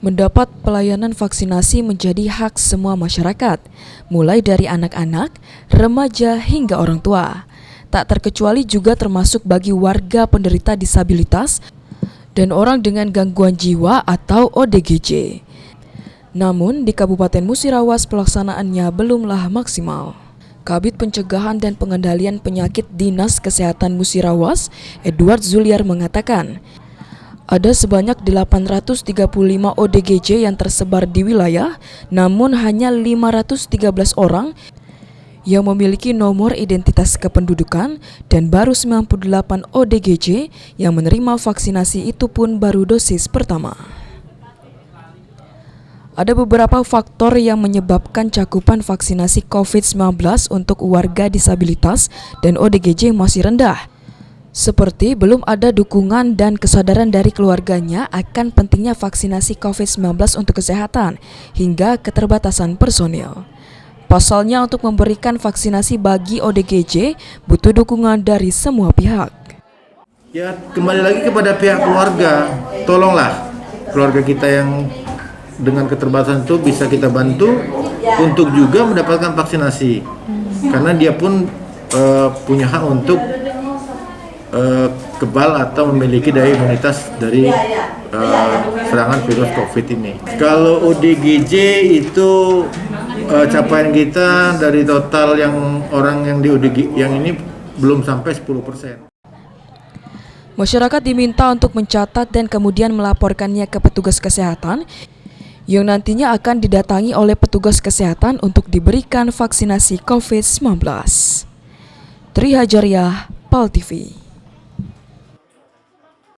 Mendapat pelayanan vaksinasi menjadi hak semua masyarakat, mulai dari anak-anak, remaja hingga orang tua. Tak terkecuali juga termasuk bagi warga penderita disabilitas dan orang dengan gangguan jiwa atau ODGJ. Namun di Kabupaten Musirawas pelaksanaannya belumlah maksimal. Kabid Pencegahan dan Pengendalian Penyakit Dinas Kesehatan Musirawas, Edward Zuliar mengatakan, ada sebanyak 835 ODGJ yang tersebar di wilayah, namun hanya 513 orang yang memiliki nomor identitas kependudukan dan baru 98 ODGJ yang menerima vaksinasi, itu pun baru dosis pertama. Ada beberapa faktor yang menyebabkan cakupan vaksinasi COVID-19 untuk warga disabilitas dan ODGJ masih rendah. Seperti belum ada dukungan dan kesadaran dari keluarganya akan pentingnya vaksinasi COVID-19 untuk kesehatan, hingga keterbatasan personil. Pasalnya, untuk memberikan vaksinasi bagi ODGJ butuh dukungan dari semua pihak. Ya, kembali lagi kepada pihak keluarga. Tolonglah keluarga kita yang dengan keterbatasan itu bisa kita bantu untuk juga mendapatkan vaksinasi. Karena dia pun punya hak untuk kebal atau memiliki daya imunitas dari serangan virus COVID ini. Kalau ODGJ itu capaian kita dari total yang orang yang di ODGJ yang ini belum sampai 10%. Masyarakat diminta untuk mencatat dan kemudian melaporkannya ke petugas kesehatan yang nantinya akan didatangi oleh petugas kesehatan untuk diberikan vaksinasi COVID-19. Tri Hajariah, PAL TV.